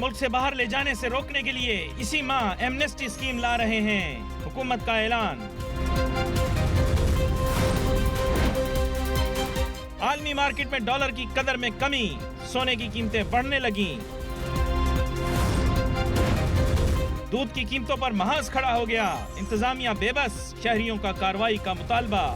मुल्क से बाहर ले जाने से रोकने के लिए इसी माह एमनेस्टी स्कीम ला रहे हैं, हुकूमत का ऐलान। आलमी मार्केट में डॉलर की कदर में कमी, सोने की कीमतें बढ़ने लगी। दूध की कीमतों पर महाज खड़ा हो गया, इंतजामिया बेबस, शहरियों का कार्रवाई का मुतालबा।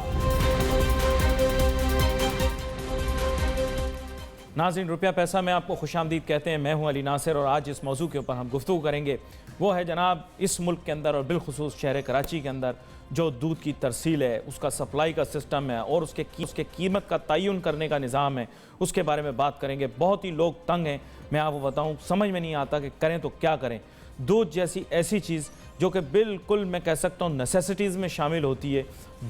नाज़रीन, रुपया पैसा में आपको खुशामदीद कहते हैं। मैं हूं अली नासिर और आज इस मौजू के ऊपर हम गुफ्तगू करेंगे। वो है जनाब इस मुल्क के अंदर और बिलखुसूस शहर कराची के अंदर जो दूध की तरसील है, उसका सप्लाई का सिस्टम है और उसके कीमत का तयन करने का निज़ाम है, उसके बारे में बात करेंगे। बहुत ही लोग तंग हैं, मैं आपको बताऊँ, समझ में नहीं आता कि करें तो क्या करें। दूध जैसी ऐसी चीज़ जो कि बिल्कुल मैं कह सकता हूँ नेसेसिटीज़ में शामिल होती है,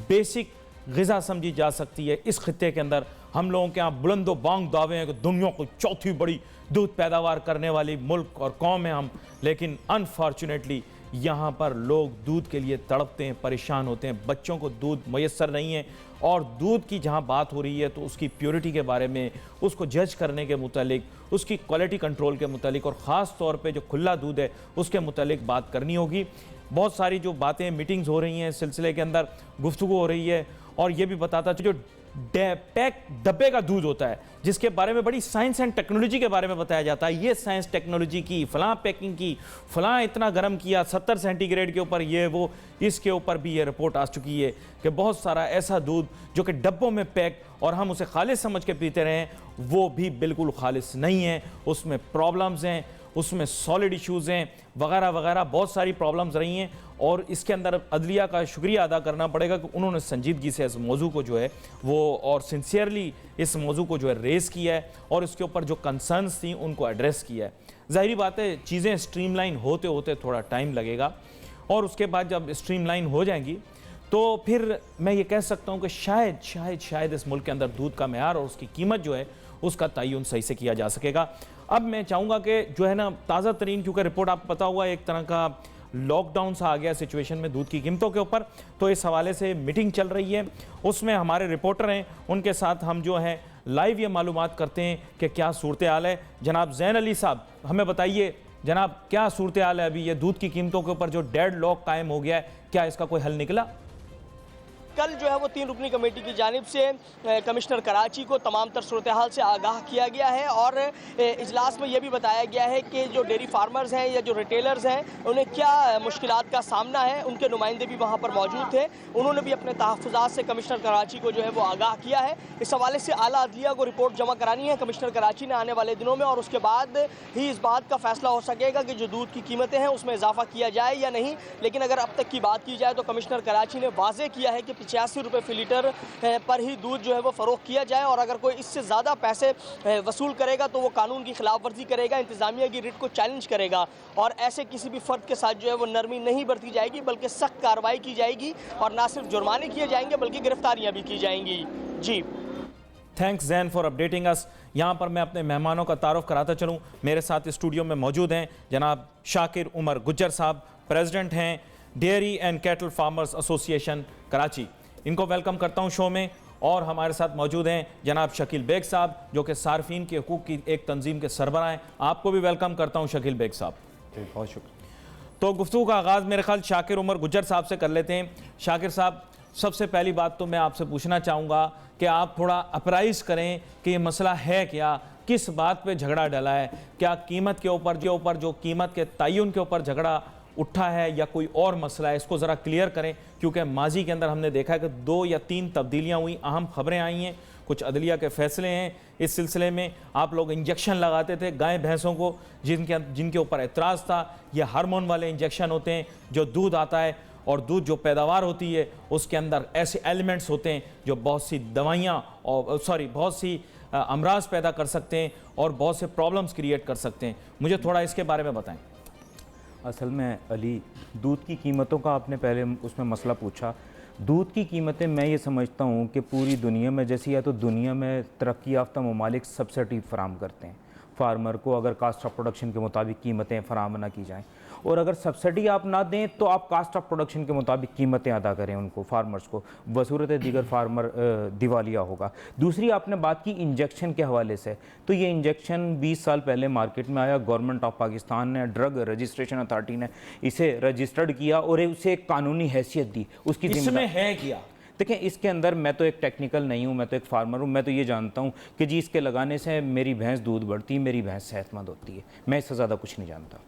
बेसिक ग़िज़ा समझी जा सकती है। इस खित्ते के अंदर हम लोगों के यहाँ बुलंदो बांग दावे हैं कि दुनिया को चौथी बड़ी दूध पैदावार करने वाली मुल्क और कौम है हम, लेकिन अनफॉर्चुनेटली यहाँ पर लोग दूध के लिए तड़पते हैं, परेशान होते हैं। बच्चों को दूध मैसर नहीं है और दूध की जहाँ बात हो रही है तो उसकी प्योरिटी के बारे में, उसको जज करने के मुतालिक, उसकी क्वालिटी कंट्रोल के मुतालिक और ख़ास तौर पे जो खुला दूध है उसके मुतालिक बात करनी होगी। बहुत सारी जो बातें मीटिंग्स हो रही हैं, इस सिलसिले के अंदर गुफ्तगू हो रही है और ये भी बताता जो पैक डब्बे का दूध होता है जिसके बारे में बड़ी साइंस एंड टेक्नोलॉजी के बारे में बताया जाता है। ये साइंस टेक्नोलॉजी की फलां पैकिंग की, फलां इतना गर्म किया 70 सेंटीग्रेड के ऊपर, ये वो, इसके ऊपर भी ये रिपोर्ट आ चुकी है कि बहुत सारा ऐसा दूध जो कि डब्बों में पैक और हम उसे खालिस समझ के पीते रहे हैं, वो भी बिल्कुल खालिस नहीं है। उसमें प्रॉब्लम्स हैं, उसमें सॉलिड इश्यूज़ हैं, वगैरह वगैरह बहुत सारी प्रॉब्लम्स रही हैं। और इसके अंदर अदलिया का शुक्रिया अदा करना पड़ेगा कि उन्होंने संजीदगी से इस मौजू को जो है वो और सिंसियरली इस मौजू को जो है रेज़ किया है और इसके ऊपर जो कंसर्न्स थी उनको एड्रेस किया है। ज़ाहिरी बात है चीज़ें स्ट्रीमलाइन होते होते थोड़ा टाइम लगेगा और उसके बाद जब स्ट्रीमलाइन हो जाएंगी तो फिर मैं ये कह सकता हूँ कि शायद इस मुल्क के अंदर दूध का मेयार और उसकी कीमत जो है उसका तयन सही से किया जा सकेगा। अब मैं चाहूँगा कि जो है ना ताज़ा तरीन, क्योंकि रिपोर्ट आपको पता हुआ एक तरह का लॉकडाउन सा आ गया सिचुएशन में दूध की कीमतों के ऊपर, तो इस हवाले से मीटिंग चल रही है, उसमें हमारे रिपोर्टर हैं, उनके साथ हम जो है लाइव ये मालूमात करते हैं कि क्या सूरत हाल है। जनाब ज़ैन अली साहब, हमें बताइए जनाब क्या सूरत हाल है अभी ये दूध की कीमतों के ऊपर जो डेड लॉक कायम हो गया है, क्या इसका कोई हल निकला? कल जो है वो 3 रुकनी कमेटी की जानिब से कमिश्नर कराची को तमाम तर सूरत हाल से आगाह किया गया है और इजलास में यह भी बताया गया है कि जो डेयरी फार्मर्स हैं या जो रिटेलर्स हैं उन्हें क्या मुश्किलात का सामना है। उनके नुमाइंदे भी वहाँ पर मौजूद थे, उन्होंने भी अपने तहफ़्फ़ुज़ात से कमिश्नर कराची को जो है वो आगाह किया है। इस हवाले से आला अदलिया को रिपोर्ट जमा करानी है कमिश्नर कराची ने आने वाले दिनों में और उसके बाद ही इस बात का फैसला हो सकेगा कि जो दूध की कीमतें हैं उसमें इजाफा किया जाए या नहीं। लेकिन अगर अब तक की बात की जाए तो कमिश्नर कराची ने वाज़ेह किया है कि 85 रुपये फ़ी लीटर पर ही दूध जो है वो फ़रोख्त किया जाए और अगर कोई इससे ज़्यादा पैसे वसूल करेगा तो वो कानून की खिलाफ वर्जी करेगा, इंतज़ामिया की रिट को चैलेंज करेगा और ऐसे किसी भी फ़र्द के साथ जो है वो नरमी नहीं बरती जाएगी बल्कि सख्त कार्रवाई की जाएगी और ना सिर्फ जुर्माने किए जाएंगे बल्कि गिरफ्तारियाँ भी की जाएंगी। जी, थैंक्स जैन फॉर अपडेटिंग अस। यहाँ पर मैं अपने मेहमानों का तारुफ कराता चलूँ। मेरे साथ स्टूडियो में मौजूद हैं जनाब शाकिर उमर गुज्जर साहब, प्रेसिडेंट हैं dairy and cattle farmers association Karachi, इनको वेलकम करता हूँ शो में। और हमारे साथ मौजूद हैं जनाब शकील बेग साहब जो कि सार्फिन के हकूक़ की एक तंजीम के सरबराह हैं, आपको भी वेलकम करता हूँ शकील बेग साहब। बहुत शुक्रिया। तो गुफ्तगू का आगाज़ मेरे ख्याल शाकिर उमर गुज्जर साहब से कर लेते हैं। शाकिर साहब, सबसे पहली बात तो मैं आपसे पूछना चाहूँगा कि आप थोड़ा अपराइज करें कि ये मसला है क्या, किस बात पे झगड़ा डला है, क्या कीमत के ऊपर जो कीमत के तयन के ऊपर झगड़ा उठा है या कोई और मसला है, इसको ज़रा क्लियर करें। क्योंकि माजी के अंदर हमने देखा है कि 2 या 3 तब्दीलियाँ हुई, अहम खबरें आई हैं, कुछ अदलिया के फैसले हैं इस सिलसिले में। आप लोग इंजेक्शन लगाते थे गाय भैंसों को जिनके ऊपर एतराज़ था। ये हार्मोन वाले इंजेक्शन होते हैं, जो दूध आता है और दूध जो पैदावार होती है उसके अंदर ऐसे एलिमेंट्स होते हैं जो बहुत सी दवाइयाँ और बहुत सी अमराज पैदा कर सकते हैं और बहुत से प्रॉब्लम्स क्रिएट कर सकते हैं। मुझे थोड़ा इसके बारे में बताएं। असल में अली, दूध की कीमतों का आपने पहले उसमें मसला पूछा। दूध की कीमतें मैं ये समझता हूँ कि पूरी दुनिया में, जैसी या तो दुनिया में तरक्की याफ्ता ममालिक सब्सिडी फराम करते हैं, फार्मर को अगर कास्ट ऑफ प्रोडक्शन के मुताबिक कीमतें फराहम ना की जाएँ, और अगर सब्सिडी आप ना दें तो आप कास्ट ऑफ प्रोडक्शन के मुताबिक कीमतें अदा करें उनको, फार्मर्स को, बसूरत दीगर फार्मर दिवालिया होगा। दूसरी आपने बात की इंजेक्शन के हवाले से, तो ये इंजेक्शन 20 साल पहले मार्केट में आया, गवर्नमेंट ऑफ पाकिस्तान ने, ड्रग रजिस्ट्रेशन अथॉरिटी ने इसे रजिस्टर्ड किया और उसे एक कानूनी हैसियत दी। उसकी इसमें है क्या? देखें, इसके अंदर मैं तो एक टेक्निकल नहीं हूँ, मैं तो एक फार्मर हूँ, मैं तो ये जानता हूँ कि जी इसके लगाने से मेरी भैंस दूध बढ़ती है, मेरी भैंस सेहतमंद होती है, मैं इससे ज़्यादा कुछ नहीं जानता।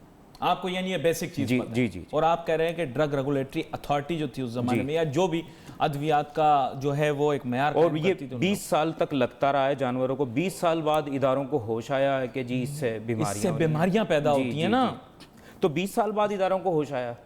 आपको यानी ये बेसिक चीज जी, पता है। जी, जी, जी। और आप कह रहे हैं कि ड्रग रेगुलेटरी अथॉरिटी जो थी उस जमाने में, या जो भी अद्वियात का जो है वो एक मयार, और ये 20 साल तक लगता रहा है जानवरों को। 20 साल बाद इदारों को होश आया है कि जी इससे बीमारियां पैदा होती हैं ना, तो 20 साल बाद इदारों को होश आया।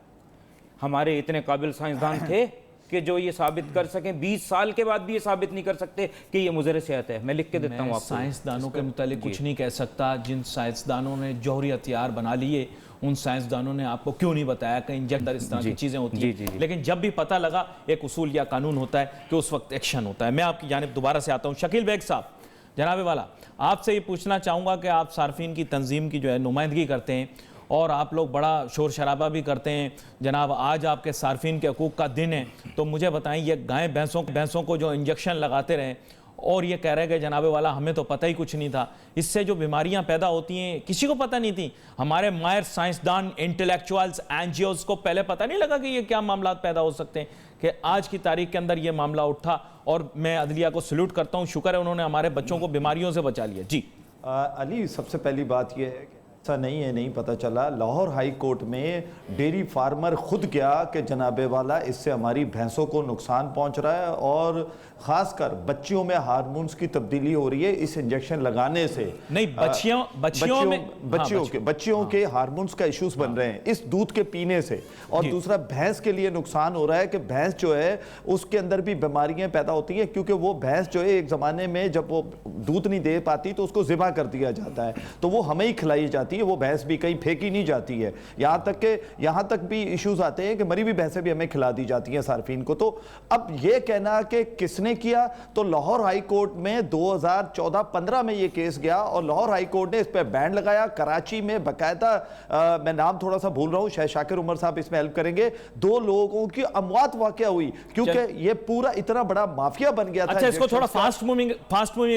हमारे इतने काबिल साइंसदान थे कि जो ये साबित कर सकें, 20 साल के बाद भी ये साबित नहीं कर सकते कि ये मुज़र सेहत है। मैं लिख के देता हूँ आपको। साइंसदानों के मुतालिक कुछ नहीं कह सकता। जिन साइंसदानों ने जौहरी हथियार बना लिए, उन साइंसदानों ने आपको क्यों नहीं बताया कि इंजेक्टर इस तरह की चीज़ें होती हैं? लेकिन जब भी पता लगा, एक उसूल या कानून होता है कि उस वक्त एक्शन होता है। मैं आपकी जानिब दोबारा से आता हूँ। शकील बेग साहब, जनाब वाला, आपसे ये पूछना चाहूँगा कि आप सार्फिन की तंजीम की जो है नुमाइंदगी करते हैं और आप लोग बड़ा शोर शराबा भी करते हैं। जनाब, आज आपके सार्फिन के हकूक़ का दिन है, तो मुझे बताएं, ये गाय भैंसों को जो इंजेक्शन लगाते रहे और ये कह रहे हैं कि जनाबे वाला हमें तो पता ही कुछ नहीं था, इससे जो बीमारियां पैदा होती हैं किसी को पता नहीं थी। हमारे माहिर साइंसदान, इंटेलेक्चुअल्स, एनजीओज को पहले पता नहीं लगा कि ये क्या मामला पैदा हो सकते हैं, कि आज की तारीख के अंदर ये मामला उठा। और मैं अदलिया को सल्यूट करता हूँ, शुक्र है उन्होंने हमारे बच्चों को बीमारियों से बचा लिया। जी अली, सबसे पहली बात यह है कि ऐसा नहीं है, नहीं पता चला। लाहौर हाई कोर्ट में डेयरी फार्मर खुद गया कि जनाबे वाला इससे हमारी भैंसों को नुकसान पहुंच रहा है और खासकर बच्चियों में हार्मोन्स की तब्दीली हो रही है इस इंजेक्शन लगाने से। नहीं, बच्चियों के हार्मोन्स का इश्यूज बन रहे हैं इस दूध के पीने से। और दूसरा, भैंस के लिए नुकसान हो रहा है कि भैंस जो है उसके अंदर भी बीमारियां पैदा होती हैं, क्योंकि वो भैंस जो है एक ज़माने में जब वो दूध नहीं दे पाती तो उसको ज़िबा कर दिया जाता है, तो वो हमें ही खिलाई जाती है, वो भैंस भी कहीं फेंकी नहीं जाती है। यहाँ तक भी इश्यूज आते हैं कि मरी हुई भैंसें भी हमें खिला दी जाती हैं सार्फिन को। तो अब ये कहना कि किसने किया, तो लाहौर हाई कोर्ट में 2014-15 में ये केस गया और लाहौर हाई कोर्ट ने इस पर बैन लगाया। कराची में बाकायदा, मैं नाम थोड़ा सा भूल रहा हूं, शायद शाकिर उमर साहब इसमें हेल्प करेंगे, 2 लोगों की अमवात वाकया हुई क्योंकि ये पूरा इतना बड़ा माफिया बन गया था। अच्छा, इसको थोड़ा फास्ट मूविंग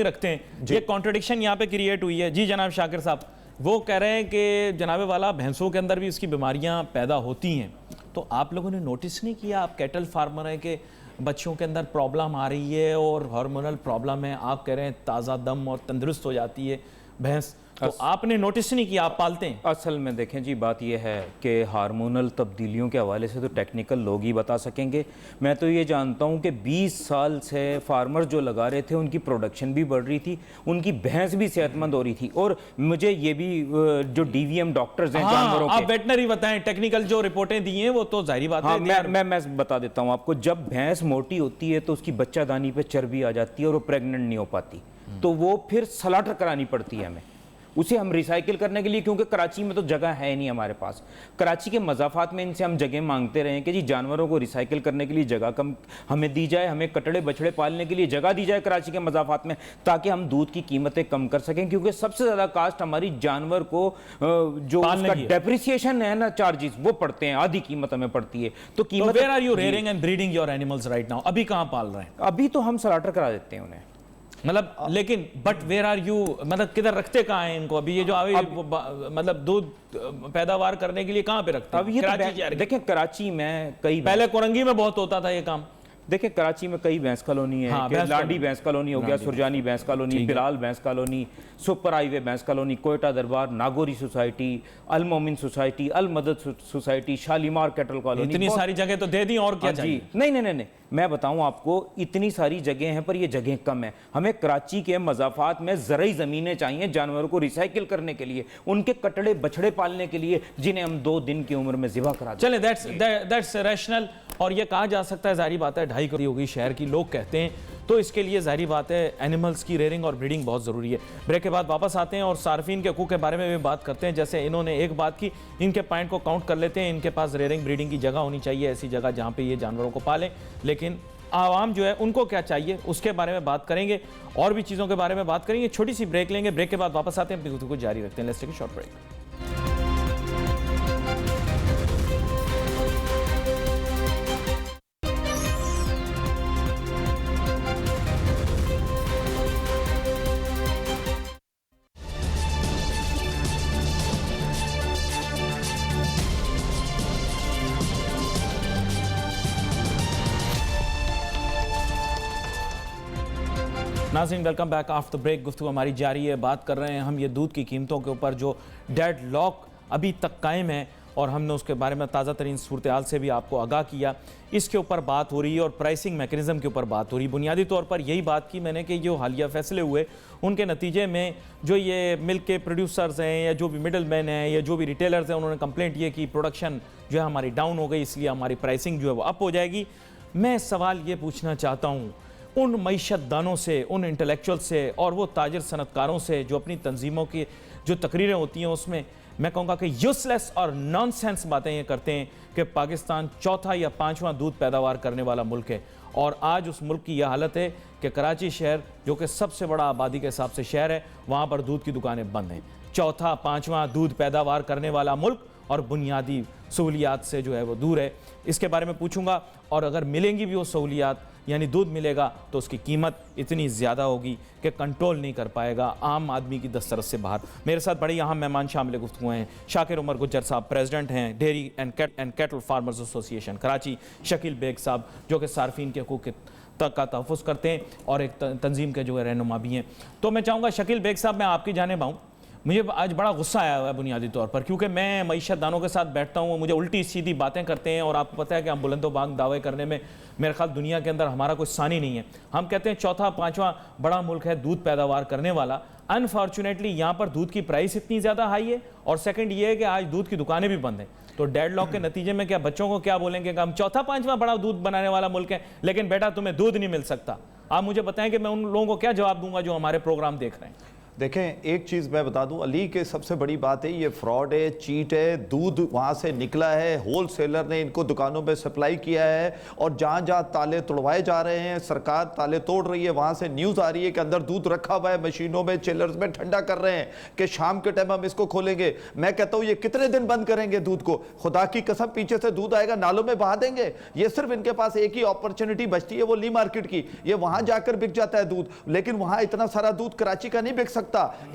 रखते हैं। ये कॉन्ट्रडिक्शन यहाँ पे क्रिएट हुई है। जी जनाब शाकिर साहब, वो कह रहे हैं कि जनाबे वाला भैंसों के अंदर भी इसकी बीमारियां पैदा होती हैं, तो आप लोगों ने नोटिस नहीं किया? आप कैटल फार्मर हैं कि बच्चों के अंदर प्रॉब्लम आ रही है और हार्मोनल प्रॉब्लम है, आप कह रहे हैं ताज़ा दम और तंदुरुस्त हो जाती है भैंस, तो आपने नोटिस नहीं किया? आप पालते हैं। असल में देखें जी, बात यह है कि हार्मोनल तब्दीलियों के हवाले से तो टेक्निकल लोग ही बता सकेंगे। मैं तो ये जानता हूँ कि 20 साल से फार्मर जो लगा रहे थे उनकी प्रोडक्शन भी बढ़ रही थी, उनकी भैंस भी सेहतमंद हो रही थी। और मुझे ये भी जो डीवीएम डॉक्टर्स हैं जानवरों के, आप वेटनरी बताएं, टेक्निकल जो रिपोर्टें दी हैं वो तो जाहिर बात है। मैं बता देता हूँ आपको। जब भैंस मोटी होती है तो उसकी बच्चादानी पे चर्बी आ जाती है और वो प्रेग्नेंट नहीं हो पाती, तो वो फिर स्लॉटर करानी पड़ती है हमें, उसे हम रिसाइकिल करने के लिए, क्योंकि कराची में तो जगह है नहीं हमारे पास। कराची के मज़ाफ़ात में इनसे हम जगह मांगते रहे कि जी जानवरों को रिसाइकिल करने के लिए जगह कम हमें दी जाए, हमें कटड़े बछड़े पालने के लिए जगह दी जाए कराची के मज़ाफ़ात में, ताकि हम दूध की कीमतें कम कर सकें। क्योंकि सबसे ज़्यादा कास्ट हमारी जानवर को जो उसका डेप्रिसिएशन है ना, चार्जेस, वो पड़ते हैं, आधी कीमत हमें पड़ती है। तो कीमत, where are you rearing and breeding your animals right now? अभी कहाँ पाल रहे हैं? अभी तो हम स्लॉटर करा देते हैं उन्हें, मतलब, लेकिन बट वेयर आर यू, मतलब किधर रखते कहाँ हैं इनको? अभी ये जो मतलब दूध पैदावार करने के लिए कहाँ पे रखते हैं? अब ये देखें, कराची में कई, पहले कोरंगी में बहुत होता था ये काम। देखिए, कराची में कई भैंस कॉलोनी है। हाँ, लाडी भैंस कॉलोनी हो गया, सुरजानी भैंस कॉलोनी, बिलाल भैंस कॉलोनी, सुपर हाईवे भैंस कॉलोनी, कोयटा दरबार, नागौरी सोसाइटी, अल मोमिन सोसाइटी, अल मदद सोसाइटी, शालीमार कैटल कॉलोनी। इतनी सारी जगह तो दे दी, और क्या चाहिए? नहीं, मैं बताऊं आपको, इतनी सारी जगह हैं पर ये जगह कम है। हमें कराची के मज़ाफ़ात में ज़रई ज़मीनें चाहिए जानवरों को रिसाइकिल करने के लिए, उनके कटड़े बछड़े पालने के लिए, जिन्हें हम 2 दिन की उम्र में ज़िबा करा दें। चलें, दैट्स रैशनल। और ये कहा जा सकता है, जाहिर बात है 2.5 करोड़ होगी शहर की, लोग कहते हैं, तो इसके लिए जाहिर बात है एनिमल्स की रेयरिंग और ब्रीडिंग बहुत ज़रूरी है। ब्रेक के बाद वापस आते हैं और सार्फिन के हकूक़ के बारे में भी बात करते हैं। जैसे इन्होंने एक बात की, इनके पॉइंट को काउंट कर लेते हैं। इनके पास रेयरिंग ब्रीडिंग की जगह होनी चाहिए, ऐसी जगह जहाँ पे ये जानवरों को पालें। लेकिन आवाम जो है उनको क्या चाहिए उसके बारे में बात करेंगे, और भी चीज़ों के बारे में बात करेंगे। छोटी सी ब्रेक लेंगे, ब्रेक के बाद वापस आते हैं, अपनी गुफ्तगू को जारी रखते हैं। Let's take a short break. नाज़रीन, वेलकम बैक आफ्टर ब्रेक। गुफ्तगू हमारी जारी है, बात कर रहे हैं हम ये दूध की कीमतों के ऊपर जो डेड लॉक अभी तक कायम है, और हमने उसके बारे में ताज़ा तरीन सूरत हाल से भी आपको आगाह किया। इसके ऊपर बात हो रही है और प्राइसिंग मैकेनिज़्म के ऊपर बात हो रही है। बुनियादी तौर पर यही बात की मैंने कि जो हालिया फैसले हुए उनके नतीजे में जो ये मिल्क के प्रोड्यूसर्स हैं या जो भी मिडल मैन हैं या जो भी रिटेलर्स हैं, उन्होंने कंप्लेंट ये की प्रोडक्शन जो है हमारी डाउन हो गई, इसलिए हमारी प्राइसिंग जो है वो अप हो जाएगी। मैं सवाल ये पूछना चाहता हूँ उन मईशतदानों से, उन इंटेलेक्चुअल से और वो ताजर सनतकारों से जो अपनी तंजीमों की जो तकरीरें होती हैं उसमें मैं कहूँगा कि यूजलेस और नॉनसेंस बातें ये करते हैं कि पाकिस्तान चौथा या पांचवा दूध पैदावार करने वाला मुल्क है, और आज उस मुल्क की यह हालत है कि कराची शहर जो कि सबसे बड़ा आबादी के हिसाब से शहर है, वहाँ पर दूध की दुकानें बंद हैं। चौथा पांचवा दूध पैदावार करने वाला मुल्क और बुनियादी सहूलियात से जो है वो दूर है। इसके बारे में पूछूंगा, और अगर मिलेंगी भी वो सहूलियात यानी दूध मिलेगा तो उसकी कीमत इतनी ज़्यादा होगी कि कंट्रोल नहीं कर पाएगा आम आदमी की दस्तरस से बाहर। मेरे साथ बड़ी अहम मेहमान शामिल गुफ्तगू हैं। शाकिर उमर गुज्जर साहब प्रेसिडेंट हैं dairy and cattle farmers association Karachi, Shakeel Baig साहब जो कि सार्फिन के हकूक़ तक का तहफ़्फ़ुज़ करते हैं और एक तंजीम के जो है रहनुमा भी हैं। तो मैं चाहूँगा शकील बेग साहब, मैं आपकी जानिब आऊँ। मुझे आज बड़ा गुस्सा आया हुआ है बुनियादी तौर पर, क्योंकि मैं मईशतदानों के साथ बैठता हूँ, मुझे उल्टी सीधी बातें करते हैं, और आपको पता है कि हम बुलंदोबांग दावे करने में मेरे ख्याल दुनिया के अंदर हमारा कोई सानी नहीं है। हम कहते हैं चौथा पांचवा बड़ा मुल्क है दूध पैदावार करने वाला। अनफॉर्चुनेटली यहाँ पर दूध की प्राइस इतनी ज़्यादा हाई है, और सेकंड ये है कि आज दूध की दुकानें भी बंद हैं। तो डेडलॉक के नतीजे में क्या बच्चों को क्या बोलेंगे कि हम चौथा पांचवा बड़ा दूध बनाने वाला मुल्क है, लेकिन बेटा तुम्हें दूध नहीं मिल सकता। आप मुझे बताएं कि मैं उन लोगों को क्या जवाब दूंगा जो हमारे प्रोग्राम देख रहे हैं। देखें, एक चीज़ मैं बता दूं, अली के सबसे बड़ी बात है ये फ्रॉड है, चीट है। दूध वहाँ से निकला है, होल सेलर ने इनको दुकानों में सप्लाई किया है, और जहाँ जहाँ ताले तोड़वाए जा रहे हैं, सरकार ताले तोड़ रही है। वहाँ से न्यूज़ आ रही है कि अंदर दूध रखा हुआ है मशीनों में, चिलर्स में, ठंडा कर रहे हैं कि शाम के टाइम हम इसको खोलेंगे। मैं कहता हूँ ये कितने दिन बंद करेंगे दूध को? खुदा की कसम, पीछे से दूध आएगा, नालों में बहा देंगे। ये सिर्फ इनके पास एक ही अपॉर्चुनिटी बचती है, वो ली मार्केट की। ये वहाँ जाकर बिक जाता है दूध, लेकिन वहाँ इतना सारा दूध कराची का नहीं बिक सकता।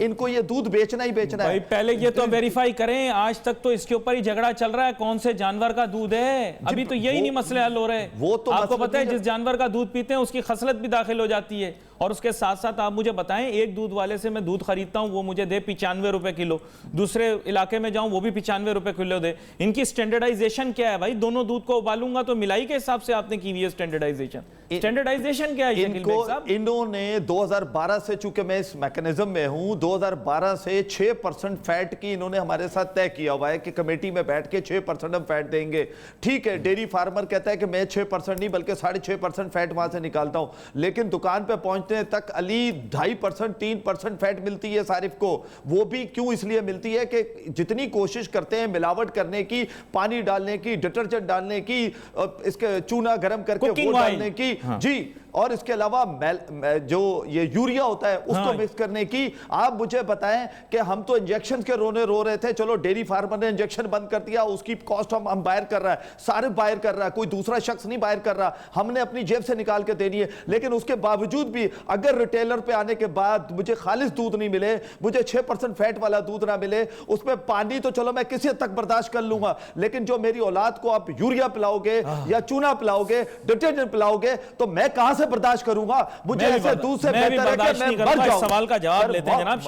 इनको ये दूध बेचना ही बेचना है। पहले ये तो वेरीफाई करें, आज तक तो इसके ऊपर ही झगड़ा चल रहा है कौन से जानवर का दूध है। अभी तो यही नहीं मसले हल हो रहे। वो तो आपको पता है जिस जानवर का दूध पीते हैं उसकी खसलत भी दाखिल हो जाती है। और उसके साथ साथ आप मुझे बताएं, एक दूध वाले से मैं दूध खरीदता हूं, वो मुझे दे 95 रुपए किलो, दूसरे इलाके में जाऊं वो भी 95 रुपए किलो दे। इनकी स्टैंडर्डाइजेशन क्या है भाई? दोनों दूध को उबालूंगा तो मिलाई के हिसाब से आपने की हुई है स्टैंडर्डाइजेशन। स्टैंडर्डाइजेशन क्या है इन्होंने 2012 से, चूंकि मैं इस मैकेनिज्म में हूं, 2012 से 6% फैट की इन्होंने हमारे साथ तय किया हुआ है कि कमेटी में बैठ के 6% हम फैट देंगे। ठीक है, डेयरी फार्मर कहता है कि मैं 6% नहीं बल्कि 6.5% फैट वहां से निकालता हूं, लेकिन दुकान पे पहुंचते तक अली 2.5% 3% फैट मिलती है सारिफ को। वो भी क्यों? इसलिए मिलती है कि जितनी कोशिश करते हैं मिलावट करने की, पानी डालने की, डिटर्जेंट डालने की, इसके चूना गर्म करके वो डालने की, हाँ। जी, और इसके अलावा जो ये यूरिया होता है उसको हाँ। मिक्स करने की। आप मुझे बताएं कि हम तो इंजेक्शन के रोने रो रहे थे, चलो डेयरी फार्मर ने इंजेक्शन बंद कर दिया, उसकी कॉस्ट हम बायर कर रहा है, सारे बायर कर रहा है, कोई दूसरा शख्स नहीं बायर कर रहा, हमने अपनी जेब से निकाल के देनी है। लेकिन उसके बावजूद भी अगर रिटेलर पे आने के बाद मुझे खालिस दूध नहीं मिले, मुझे 6% फैट वाला दूध ना मिले, उसमें पानी तो चलो मैं किसी हद तक बर्दाश्त कर लूंगा, लेकिन जो मेरी औलाद को आप यूरिया पिलाओगे या चूना पिलाओगे, डिटर्जेंट पिलाओगे, तो मैं कहां से बर्दाश्त करूंगा? मुझे ऐसे दूध से बेहतर है कि मैं मर जाऊं। सवाल का जवाब लेते हैं जनाब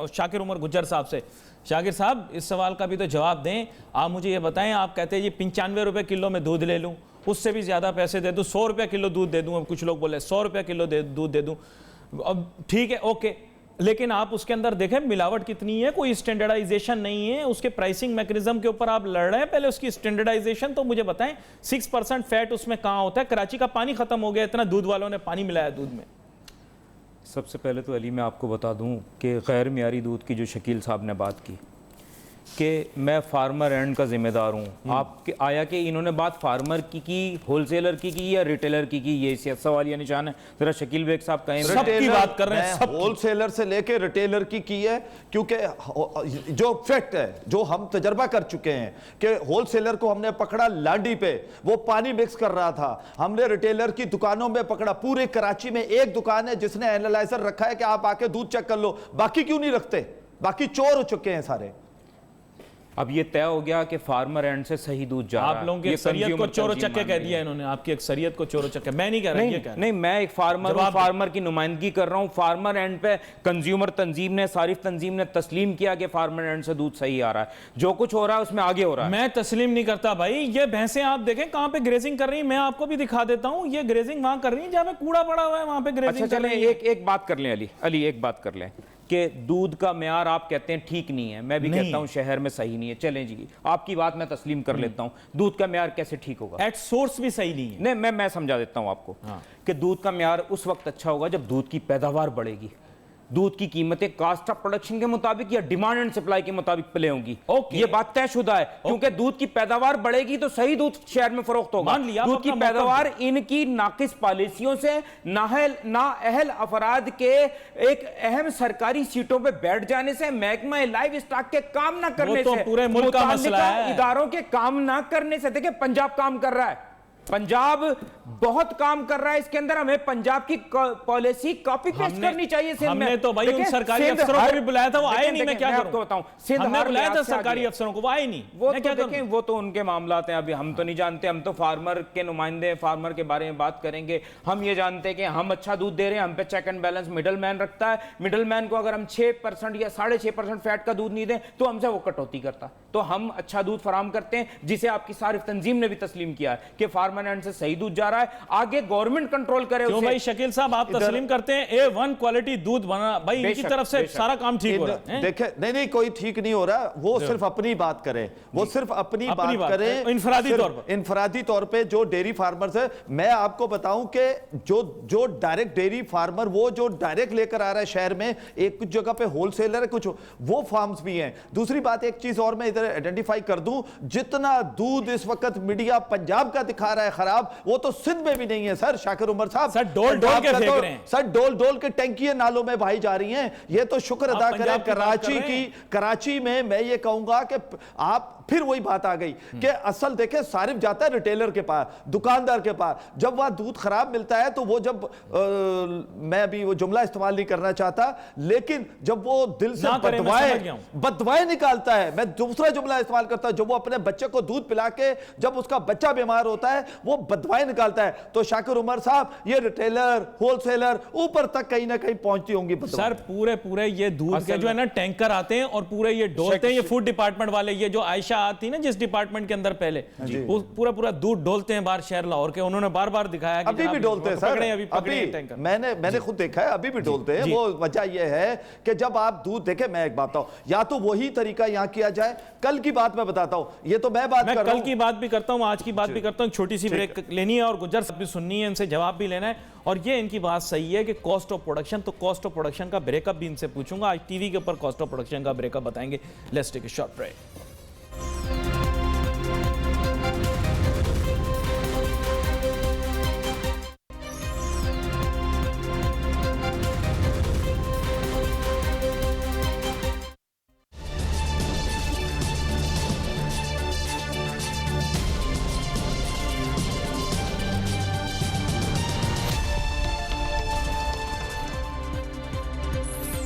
शाकिर उमर गुज्जर साहब से। शाकिर साहब, इस सवाल का भी तो जवाब दें। आप मुझे ये बताएं, आप कहते हैं जी 95 रुपए किलो में दूध ले लूं, उससे भी ज्यादा पैसे दे दूं, 100 रुपए किलो दूध दे दूं। अब कुछ लोग बोले 100 रुपए किलो दूध दे दूं। अब ठीक है, ओके, लेकिन आप उसके अंदर देखें मिलावट कितनी है, कोई स्टैंडर्डाइजेशन नहीं है, उसके प्राइसिंग मैकेनिज्म के ऊपर आप लड़ रहे हैं। पहले उसकी स्टैंडर्डाइजेशन तो मुझे बताएं, 6% फैट उसमें कहां होता है? कराची का पानी खत्म हो गया, इतना दूध वालों ने पानी मिलाया दूध में। सबसे पहले तो अली मैं आपको बता दूं कि गैर मियारी दूध की जो शकील साहब ने बात की, कि मैं फार्मर एंड का जिम्मेदार हूँ। आप आया कि इन्होंने बात फार्मर की होलसेलर की या रिटेलर की ये सवाल या निशान है। जरा शकील बेग साहब कहें। सबकी बात कर रहे हैं, सब होलसेलर से लेके रिटेलर की है, क्योंकि जो फैक्ट है, जो हम तजर्बा कर चुके हैं कि होलसेलर को हमने पकड़ा लाडी पे, वो पानी मिक्स कर रहा था। हमने रिटेलर की दुकानों में पकड़ा। पूरे कराची में एक दुकान है जिसने एनालाइजर रखा है कि आप आके दूध चेक कर लो, बाकी क्यों नहीं रखते? बाकी चोर हो चुके हैं सारे। अब ये तय हो गया कि फार्मर एंड से सही दूध जा रहा है। आप लोगों की अक्सरियत को चोरो चक्के कह दिया इन्होंने, आपकी अक्सरियत को चोरो चक्के। मैं नहीं कह रहा, ये कह रहा। नहीं, मैं एक फार्मर हूं, फार्मर की नुमाइंदगी कर रहा हूं। फार्मर एंड पे कंज्यूमर तंजीम ने, सारिफ तंजीम ने तस्लीम किया कि फार्मर एंड से दूध सही आ रहा है। जो कुछ हो रहा है उसमें आगे हो रहा है। मैं तस्लीम नहीं करता भाई। ये भैंसें आप देखें कहां पे ग्रेजिंग कर रही हैं, मैं आपको भी दिखा देता हूं। ये ग्रेजिंग वहां कर रही है जहां पे कूड़ा पड़ा हुआ है, वहां पे ग्रेजिंग अच्छा कर रही चलें, है। एक बात कर लें अली एक बात कर लें कि दूध का म्यार आप कहते हैं ठीक नहीं है, मैं भी कहता हूं शहर में सही नहीं है। चलें जी, आपकी बात मैं तस्लीम कर लेता हूं। दूध का म्यार कैसे ठीक होगा? एट सोर्स भी सही नहीं है। नहीं, मैं समझा देता हूं आपको कि दूध का म्यार उस वक्त अच्छा होगा जब दूध की पैदावार बढ़ेगी, दूध की कीमतें कास्ट ऑफ प्रोडक्शन के मुताबिक या डिमांड एंड सप्लाई के मुताबिक प्ले होंगी। ये बात तयशुदा है, क्योंकि दूध की पैदावार बढ़ेगी तो सही दूध शहर में फरोख्त होगा। मान लिया, दूध की पैदावार इनकी नाकिस पॉलिसियों से नाअहल अफराद के एक अहम सरकारी सीटों पे बैठ जाने से, महकमा लाइव स्टॉक के काम ना करने तो से, पूरे मुल्क का मसला है। इदारों के काम ना करने से। देखिए पंजाब काम कर रहा है, पंजाब बहुत काम कर रहा है इसके अंदर। हमें पंजाब की पॉलिसी कॉपी पेस्ट करनी चाहिए। हमने तो भाई उन सरकारी अफसरों को भी बुलाया था, वो आए नहीं। मैं क्या करूं? आपको बताऊं, हमने बुलाया था सरकारी अफसरों को, वो आए नहीं। वो तो देखें, वो तो उनके मामलात हैं, अभी हम तो नहीं जानते। हम तो फार्मर के नुमाइंदे हैं, फार्मर के बारे में बात करेंगे। हम ये जानते हैं कि हम अच्छा दूध दे रहे हैं, हम पे check and balance middle man रखता है। मिडल मैन को अगर हम 6% या 6.5% फैट का दूध नहीं दें तो हमसे वो कटौती करता। तो हम अच्छा दूध फराम करते हैं, जिसे आपकी सारिफ तंजीम ने भी तस्लीम किया है कि फार्मर एंड से सही दूध जा रहा है। आगे गवर्नमेंट कंट्रोल करे क्यों उसे। भाई शकील साहब, आप तस्लीम करते हैं A1 क्वालिटी दूध बना, भाई इनकी तरफ से सारा काम ठीक हो रहा है। देखे, नहीं कोई ठीक नहीं हो रहा। वो सिर्फ अपनी बात करें, वो सिर्फ अपनी बात करें इंफरादी तौर पे। जो डेयरी फार्मर्स है, मैं आपको बताऊं कि जो डायरेक्ट डेयरी फार्मर, वो जो डायरेक्ट लेकर आ रहा है शहर में, एक कुछ जगह पे होलसेलर है, कुछ वो फार्म्स भी हैं। दूसरी बात, एक चीज और मैं इधर आइडेंटिफाई कर दूं, जितना दूध इस वक्त मीडिया पंजाब का दिखा रहा है खराब, वो तो सिंध में भी नहीं है सर। शाकिर उमर साहब, सर डोल डोल के फेंक रहे हैं, सर डोल के टैंकियां नालों में बहाई जा रही हैं। ये तो शुक्र अदा करें कराची में। मैं ये कहूंगा कि आप फिर वही बात आ गई कि असल देखे सारिफ जाता है रिटेलर के पास, दुकानदार के पास। जब वह दूध खराब मिलता है तो वो जब मैं अभी वो जुमला इस्तेमाल नहीं करना चाहता, लेकिन जब वो दिल से बदवाएं निकालता है, मैं दूसरा जुमला इस्तेमाल करता हूं, जब वो अपने बच्चे को दूध पिला के जब उसका बच्चा बीमार होता है वो बदवाएं निकालता है, तो शाकिर उमर साहब ये रिटेलर होलसेलर ऊपर तक कहीं ना कहीं पहुंचती होंगी। सर पूरे ये दूध के जो है ना टैंकर आते हैं और पूरे ये डोलते हैं, ये फूड डिपार्टमेंट वाले, ये जो आयशा आती ना जिस डिपार्टमेंट के अंदर पहले, वो पूरा दूध डोलते हैं बाहर शहर लाहौर के। उन्होंने बार दिखाया कि अभी भी डोलते हैं सर, अभी मैंने खुद देखा है, अभी भी डोलते हैं। वो वजह यह है कि जब आप दूध देखें, मैं एक बात बताऊं, या तो वही तरीका यहां किया जाए। कल की बात मैं बताता हूं, ये तो मैं बात कर रहा हूं, कल की बात भी करता हूं, आज की बात भी करता हूं। छोटी सी ब्रेक लेनी है और गुजर सब भी सुननी है, इनसे जवाब भी लेना है। और ये इनकी बात सही है कि कॉस्ट ऑफ प्रोडक्शन, तो कॉस्ट ऑफ प्रोडक्शन का ब्रेकअप भी इनसे पूछूंगा। आज टीवी के ऊपर कॉस्ट ऑफ प्रोडक्शन का ब्रेकअप बताएंगे। Let's take a short break.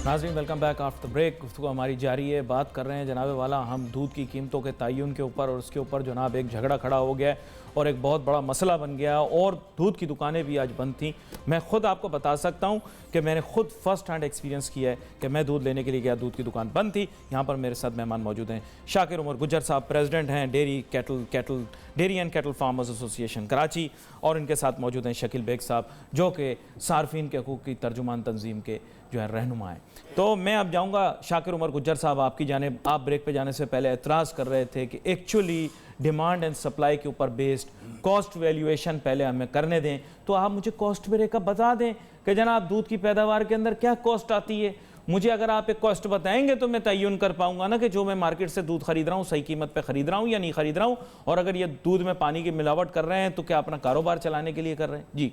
नाज़रीन welcome back after the break. गुफ्तगू हमारी जारी है, बात कर रहे हैं जनाब वाला हम दूध की कीमतों के तयन के ऊपर, और उसके ऊपर जनाब एक झगड़ा खड़ा हो गया और एक बहुत बड़ा मसला बन गया, और दूध की दुकानें भी आज बंद थी। मैं ख़ुद आपको बता सकता हूं कि मैंने खुद फर्स्ट हैंड एक्सपीरियंस किया है कि मैं दूध लेने के लिए गया, दूध की दुकान बंद थी। यहाँ पर मेरे साथ मेहमान मौजूद हैं। शाकिर उमर गुज्जर साहब प्रेसिडेंट हैं dairy and cattle farmers association Karachi, और इनके साथ मौजूद हैं शकील बेग साहब जो कि सार्फिन के हकूक़ की तर्जुमान तंजीम के जो है रहनुमा है। तो मैं अब जाऊंगा शाकिर उमर गुज्जर साहब आपकी जानिब। आप ब्रेक पे जाने से पहले एतराज़ कर रहे थे कि एक्चुअली डिमांड एंड सप्लाई के ऊपर बेस्ड कॉस्ट वैल्यूएशन पहले हमें करने दें। तो आप मुझे कॉस्ट ब्रेकअप बता दें कि जनाब दूध की पैदावार के अंदर क्या कॉस्ट आती है, मुझे अगर आप एक कॉस्ट बताएंगे तो मैं तयन कर पाऊंगा ना कि जो मैं मार्केट से दूध खरीद रहा हूँ सही कीमत पे खरीद रहा हूँ या नहीं खरीद रहा हूँ, और अगर ये दूध में पानी की मिलावट कर रहे हैं तो क्या अपना कारोबार चलाने के लिए कर रहे हैं? जी,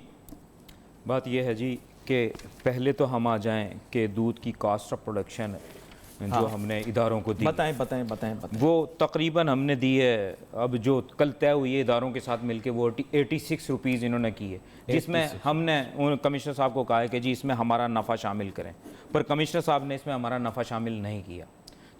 बात यह है जी कि पहले तो हम आ जाएं कि दूध की कॉस्ट ऑफ प्रोडक्शन जो हमने इदारों को दी, बताएं। वो तकरीबन हमने दी है, अब जो कल तय हुई है इदारों के साथ मिलके, वो 86 रुपीज़ इन्होंने की है, जिसमें हमने कमिश्नर साहब को कहा है कि जी इसमें हमारा नफ़ा शामिल करें, पर कमिश्नर साहब ने इसमें हमारा नफ़ा शामिल नहीं किया।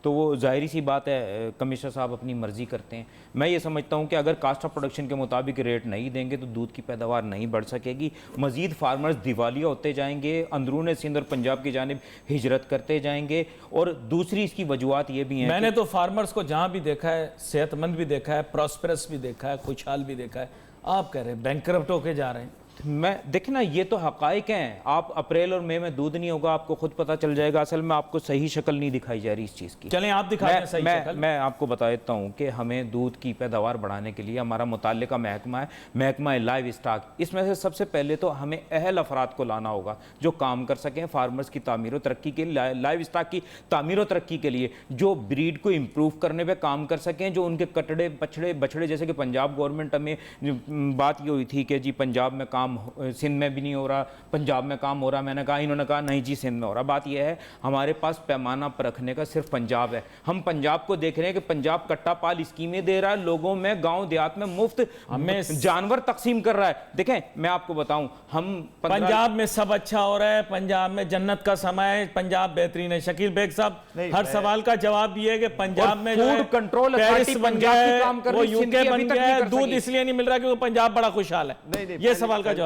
तो वो ज़ाहिरी सी बात है, कमिश्नर साहब अपनी मर्ज़ी करते हैं। मैं ये समझता हूँ कि अगर कास्ट ऑफ प्रोडक्शन के मुताबिक रेट नहीं देंगे तो दूध की पैदावार नहीं बढ़ सकेगी, मज़ीद फार्मर्स दिवालिया होते जाएंगे, अंदरून सिंध और पंजाब की जानिब हिजरत करते जाएंगे। और दूसरी इसकी वजूहत ये भी है, मैंने तो फार्मर्स को जहाँ भी देखा है सेहतमंद भी देखा है, प्रॉस्पेरस भी देखा है, खुशहाल भी देखा है। आप कह रहे हैं बैंकरप्ट होके जा रहे हैं। मैं देखिए ना, ये तो हकाइक हैं। आप अप्रैल और मई में दूध नहीं होगा, आपको खुद पता चल जाएगा। असल में आपको सही शक्ल नहीं दिखाई जा रही इस चीज़ की। चलें आप दिखा दें सही शक्ल। मैं आपको बता देता हूँ कि हमें दूध की पैदावार बढ़ाने के लिए हमारा मुताल्लिका महकमा है, महकमा है लाइव स्टॉक। इसमें से सबसे पहले तो हमें अहल अफराद को लाना होगा जो काम कर सकें फार्मर्स की तामीर और तरक्की के लिए, लाइव स्टॉक की तामीर और तरक्की के लिए, जो ब्रीड को इम्प्रूव करने पर काम कर सकें, जो उनके कटड़े बछड़े जैसे कि पंजाब गवर्नमेंट में बात ये हुई थी कि जी पंजाब में काम, सिंध में भी नहीं हो रहा, पंजाब में काम हो रहा। मैंने कहा, इन्होंने कहा नहीं जी सिंध में हो रहा। बात यह है हमारे पास पैमाना परखने का सिर्फ पंजाब है। हम पंजाब को देख रहे हैं कि पंजाब कट्टा पाल स्कीमें दे रहा है, लोगों में गांव देहात में मुफ्त जानवर तकसीम कर रहा है। देखें मैं आपको बताऊं, हम पंजाब में सब अच्छा हो रहा है, पंजाब में जन्नत का समय है, पंजाब बेहतरीन है। शकील बेग साहब, हर सवाल का जवाब ये है कि पंजाब में फूड कंट्रोल अथॉरिटी पंजाब की काम कर रही है, यूके बन गया है, दूध इसलिए नहीं मिल रहा क्योंकि पंजाब बड़ा खुशहाल है। ये सवाल का जवाब।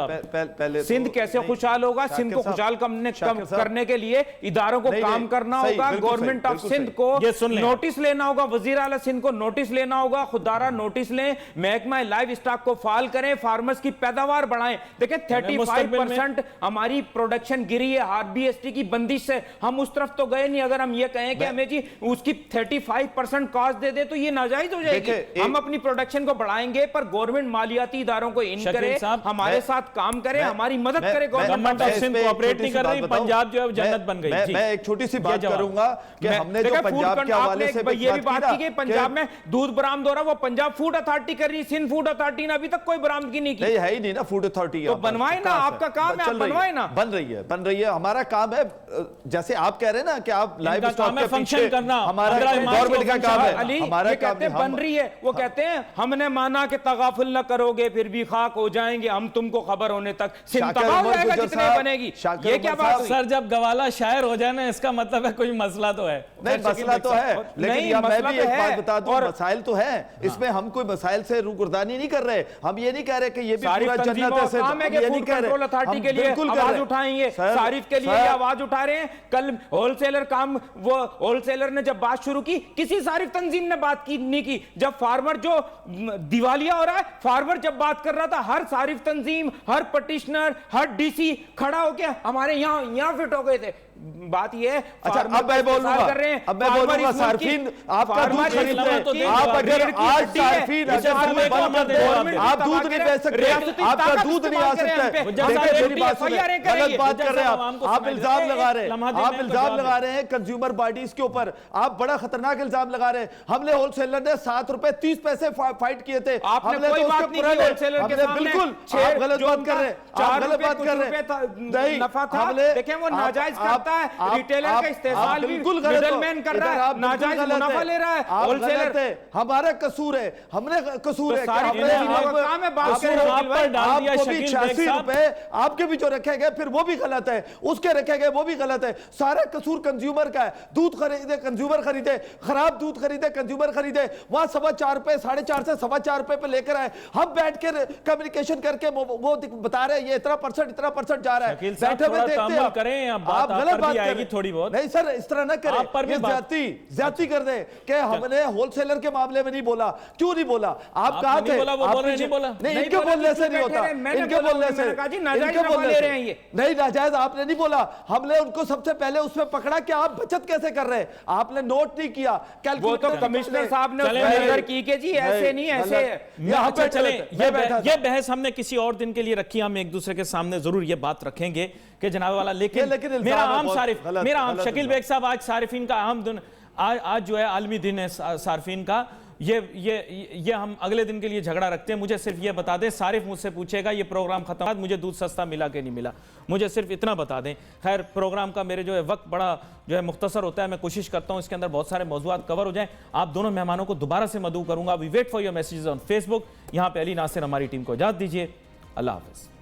सिंध कैसे खुशहाल होगा? सिंध को खुशहाल करने के लिए इदारों को काम करना होगा। गवर्नमेंट ऑफ सिंध को नोटिस लेना होगा, वजीर आला सिंध को नोटिस लेना होगा, खुदारा नोटिस लें, महकमा लाइव स्टॉक को फाल करें, फार्मर्स की पैदावार बढ़ाएं। देखें 35% हमारी प्रोडक्शन गिरी है आरबीएसटी की बंदिश से। हम उस तरफ तो गए नहीं। अगर हम ये कहें कि हमें जी उसकी 35% कॉस्ट दे दे तो ये नाजायज हो जाएगी। हम अपनी प्रोडक्शन को बढ़ाएंगे पर गवर्नमेंट मालियाती इदारों को इन करे, हमारे साथ काम करे, हमारी मदद करे। गवर्नमेंट ऑफ सिंध कोऑपरेट नहीं कर रही, पंजाब जो है जन्नत बन गई। मैं एक छोटी सी बात करूंगा कि हमने जो पंजाब के हवाले से ये भी बात की कि पंजाब में दूध बरामद हो रहा, वो पंजाब फूड अथॉरिटी कर रही, सिंध फूड अथॉरिटी ने अभी तक कोई बरामदगी नहीं की। नहीं है ही नहीं ना फूड अथॉरिटी। तो बनवाए ना, आपका काम है, बनवाए ना। बन रही है, हमारा काम है। जैसे आप कह रहे हैं ना कि आप लाइव स्टॉक के फंक्शन करना हमारा गवर्नमेंट का काम है। अली ये कहते हैं बन रही है, वो कहते हैं हमने माना कि तगाफुल न करोगे फिर भी खाक हो जाएंगे हम, तुमको खबर होने तक सिंध तबाह हो जाएगा जितने बनेगी। ये क्या बात? सर जब गवाला शायर हो जाए ना, इसका मतलब है कोई मसला तो है। नहीं मसला तो है, लेकिन मैं भी एक बात बता दूं, मसाइल तो है इसमें। हम कोई मसाइल से रूगर्दानी नहीं कर रहे। हम ये नहीं कह रहे कि ये भी पूरा जन्नत है सिर्फ। हम ये नहीं कह रहे। अथॉरिटी के लिए आवाज उठाएंगे, सारिफ के लिए आवाज उठा रहे हैं। कल होलसेलर काम, वो होलसेलर ने जब बात शुरू की, किसी सारिफ तंजीम ने बात की नहीं की। जब फार्मर जो दिवालिया हो रहा है, फार्मर जब बात कर रहा था, हर सारिफ तंजीम, हर पटिशनर, हर डीसी खड़ा होकर हमारे यहाँ फिट हो गए थे। बात ये है, अच्छा अब मैं बोलूंगा, सार्फिन आपका दूध खरीदते हैं, आप अगर आज सार्फिन आप दूध नहीं बेच सकते, आपका दूध नहीं आ सकता है। मेरी बात सुनिए, गलत बात कर रहे हैं आप इल्जाम लगा रहे हैं कंज्यूमर बॉडीज के ऊपर। आप बड़ा खतरनाक इल्जाम लगा रहे हैं। हमने होलसेलर ने 7 रुपए 30 पैसे फाइट किए थे। आपने कोई बात नहीं की होलसेलर के सामने। बिल्कुल आप गलत बात कर रहे हैं, आप गलत बात कर रहे हैं। नफा था, देखें वो नाजायज करता है, रिटेलर का इस्तेमाल भी मिडलमैन कर रहा है, नाजायज मुनाफा ले रहा है होलसेलर। हमारा कसूर है, हमने कसूर है। आपके भी जो रखे गए फिर वो भी गलत है, उसके रखे गए वो भी गलत है। सारा कसूर कंज्यूमर का है। दूध खरीदे कंज्यूमर खरीदे, खराब दूध खरीदे कंज्यूमर खरीदे, वहां 4.25 रुपए 4.5 से 4.25 रुपए पे लेकर आए। हम बैठ के कम्युनिकेशन करके वो बता रहे हैं ये इतना परसेंट जा रहा है। बैठे हुए देखते हैं, आप गलत बात आएगी थोड़ी बहुत। नहीं सर इस तरह ना करें, ज्यादती कर दे कि हमने होलसेलर के मामले में नहीं बोला। क्यों नहीं बोला? आप कहा थे नहीं, इनके बोलने से नहीं होता, इनके बोलने से नहीं, नाजायज आपने नहीं बोला। हमने उनको सबसे पहले उसमें पकड़ा कि आप बचत कैसे कर रहे हैं, आपने नोट नहीं किया। वो तो कमिश्नर साहब ने की के जी ऐसे नहीं ऐसे। यहाँ पे चले, ये बहस हमने किसी और दिन के लिए रखी। हम एक दूसरे के सामने जरूर ये बात रखेंगे कि जनाब वाला, लेकिन मेरा आम बहुत सारिफ, गलत- मेरा गलत शकील इल्जाम। बेग साहब, आज सारिफीन का अहम दिन, आज जो है आलमी दिन है सारिफीन का। ये हम अगले दिन के लिए झगड़ा रखते हैं। मुझे सिर्फ ये बता दें, सारिफ मुझसे पूछेगा ये प्रोग्राम खत्म, मुझे दूध सस्ता मिला कि नहीं मिला, मुझे सिर्फ इतना बता दें। खैर, प्रोग्राम का मेरे जो है वक्त बड़ा जो है मुख्तसर होता है, मैं कोशिश करता हूँ इसके अंदर बहुत सारे मौजूद कवर हो जाएं। आप दोनों मेहमानों को दोबारा से मदऊ करूंगा। We wait for your messages on Facebook. यहाँ पे अली नासिर हमारी टीम को इजाजत दीजिए। अल्लाह हाफिज़।